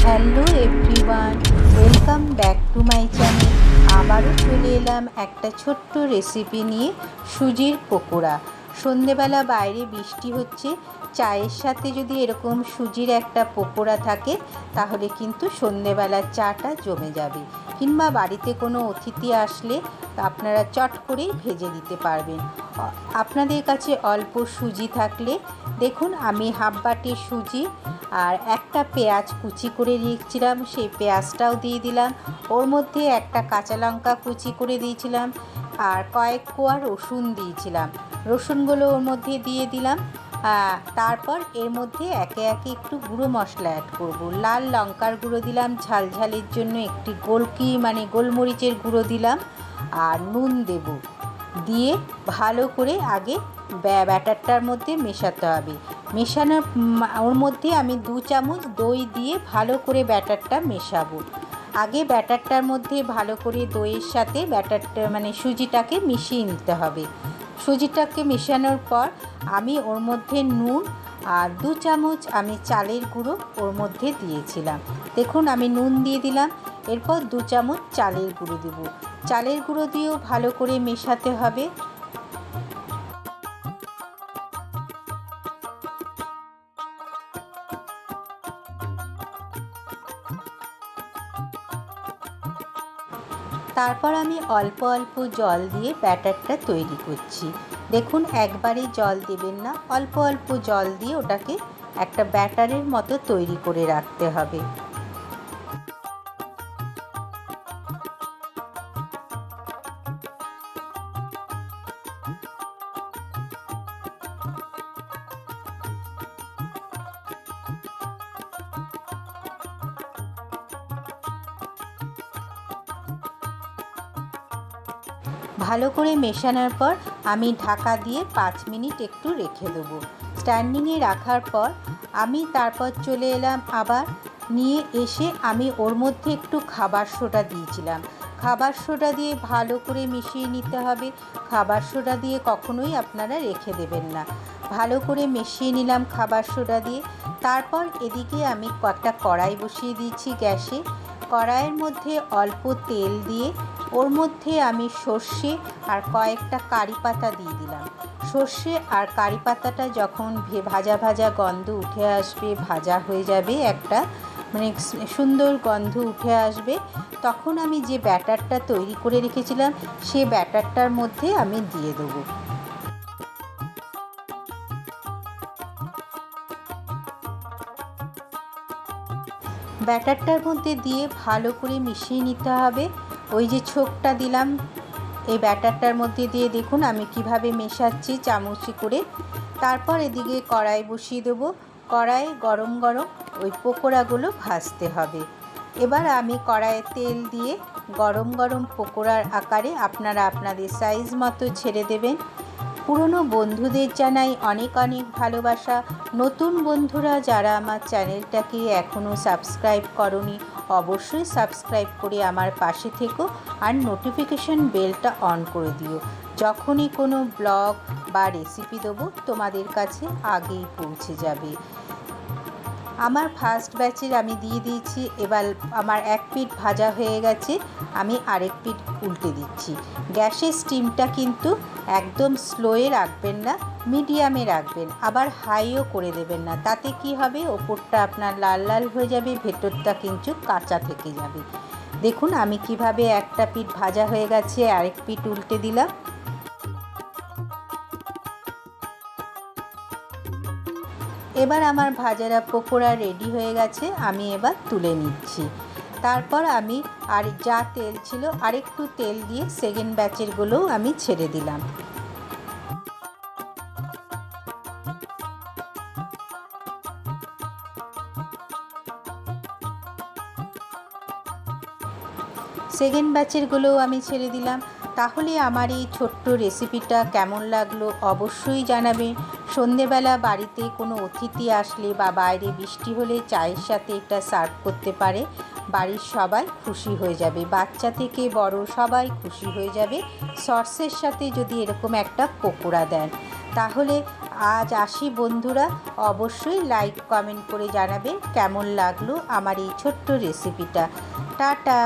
Hello everyone, welcome back to my channel. আবারও চলে এলাম একটা ছোট্ট রেসিপি নিয়ে, সুজির পকোড়া। সন্ধেবেলা বাইরে বৃষ্টি হচ্ছে, চায়ের সাথে যদি এরকম সুজির একটা পকোড়া থাকে তাহলে কিন্তু সন্ধেবেলার চাটা জমে যাবে। কিংবা বাড়িতে কোনো অতিথি আসলে আপনারা চট করেই ভেজে দিতে পারবেন। আপনাদের কাছে অল্প সুজি থাকলে দেখুন, আমি হাফ বাটি সুজি আর একটা পেঁয়াজ কুচি করে রেখেছিলাম, সেই পেঁয়াজটাও দিয়ে দিলাম। ওর মধ্যে একটা কাঁচা লঙ্কা কুচি করে দিয়েছিলাম আর কয়েক কোয়া রসুন দিয়েছিলাম। রসুনগুলো ওর মধ্যে দিয়ে দিলাম। তারপর এর মধ্যে একে একে একটু গুঁড়ো মশলা অ্যাড করব। লাল লঙ্কার গুঁড়ো দিলাম ঝালঝালের জন্য, একটি গোলমরিচের গুঁড়ো দিলাম আর নুন দেব। দিয়ে ভালো করে আগে ব্যাটারটার মধ্যে মেশাতে হবে। মেশানোর ওর মধ্যে আমি 2 চামচ দই দিয়ে ভালো করে ব্যাটারটা মেশাবো। আগে ব্যাটারটার মধ্যে ভালো করে দইয়ের সাথে ব্যাটারটা সুজিটাকে মিশিয়ে নিতে হবে। সুজিটাকে মেশানোর পর আমি ওর মধ্যে নুন আর 2 চামচ আমি চালের গুঁড়ো ওর মধ্যে দিয়েছিলাম। দেখুন, আমি নুন দিয়ে দিলাম, এরপর 2 চামচ চালের গুঁড়ো দেব। চালের গুঁড়ো দিয়েও ভালো করে মেশাতে হবে। তারপর আমি অল্প অল্প জল দিয়ে ব্যাটারটা তৈরি করছি। দেখুন, একবারে জল দেবেন না, অল্প অল্প জল দিয়ে ওটাকে একটা ব্যাটারের মতো তৈরি করে রাখতে হবে। ভালো করে মেশানোর পর আমি ঢাকা দিয়ে 5 মিনিট একটু রেখে দেবো। স্ট্যান্ডিংয়ে রাখার পর আমি তারপর চলে এলাম, আবার নিয়ে এসে আমি ওর মধ্যে একটু খাবার সোডা দিয়েছিলাম। খাবার সোডা দিয়ে ভালো করে মিশিয়ে নিতে হবে। খাবার সোডা দিয়ে কখনোই আপনারা রেখে দেবেন না। ভালো করে মিশিয়ে নিলাম খাবার সোডা দিয়ে। তারপর এদিকে আমি একটা কড়াই বসিয়ে দিয়েছি গ্যাসে। কড়াইয়ের মধ্যে অল্প তেল দিয়ে ওর মধ্যে আমি সর্ষে আর কয়েকটা কারি পাতা দিয়ে দিলাম। সর্ষে আর কারি পাতাটা যখন ভাজা ভাজা গন্ধ উঠে আসবে, ভাজা হয়ে যাবে, একটা সুন্দর গন্ধ উঠে আসবে, তখন আমি যে ব্যাটারটা তৈরি করে রেখেছিলাম সে ব্যাটারটার মধ্যে আমি দিয়ে দেবো। ব্যাটারটার মধ্যে দিয়ে ভালো করে মিশিয়ে নিতে হবে। ওই যে ছোকটা দিলাম এই ব্যাটারটার মধ্যে দিয়ে, দেখুন আমি কিভাবে মেশাচ্ছি চামচে করে। তারপর এদিকে কড়াই বসিয়ে দেবো। কড়াইয়ে গরম গরম ওই পকোড়াগুলো ভাজতে হবে। এবার আমি কড়াইয়ে তেল দিয়ে গরম গরম পকোড়ার আকারে আপনারা আপনাদের সাইজ মতো ছেড়ে দেবেন। পুরনো বন্ধুদের জানাই অনেক অনেক ভালোবাসা। নতুন বন্ধুরা যারা আমার চ্যানেলটাকে এখনও সাবস্ক্রাইব করনি, অবশ্যই সাবস্ক্রাইব করে আমার পাশে থেকো আর নোটিফিকেশন বেলটা অন করে দিও। যখনই কোনো ব্লগ বা রেসিপি দেবো তোমাদের কাছে আগেই পৌঁছে যাবে। আমার ফার্স্ট ব্যাচের আমি দিয়ে দিয়েছি। এবার আমার এক পিঠ ভাজা হয়ে গেছে, আমি আরেক পিঠ উল্টে দিচ্ছি। গ্যাসের স্টিমটা কিন্তু একদম স্লোয়ে রাখবেন না, মিডিয়ামে রাখবেন, আবার হাইও করে দেবেন না। তাতে কি হবে, ওপরটা আপনার লাল লাল হয়ে যাবে, ভেতরটা কিন্তু কাঁচা থেকে যাবে। দেখুন আমি কিভাবে একটা পিঠ ভাজা হয়ে গেছে, আরেক পিঠ উল্টে দিলাম। এবার আমার ভাজারা পকোড়া রেডি হয়ে গেছে, আমি এবার তুলে নিচ্ছি। তারপর আমি আর যা তেল ছিল আরেকটু তেল দিয়ে সেকেন্ড ব্যাচেরগুলোও আমি ছেড়ে দিলাম। সেকেন্ড ব্যাচেরগুলোও আমি ছেড়ে দিলাম। তাহলে আমার এই ছোট্ট রেসিপিটা কেমন লাগলো অবশ্যই জানাবেন। সন্ধেবেলা বাড়িতে কোনো অতিথি আসলে বা বাইরে বৃষ্টি হলে চায়ের সাথে এটা সার্ভ করতে পারে, বাড়ির সবাই খুশি হয়ে যাবে, বাচ্চা থেকে বড় সবাই খুশি হয়ে যাবে। সসের সাথে যদি এরকম একটা পকোড়া দেন তাহলে আজ আসি বন্ধুরা, অবশ্যই লাইক কমেন্ট করে জানাবে কেমন লাগলো আমার এই ছোট্ট রেসিপিটা। টাটা।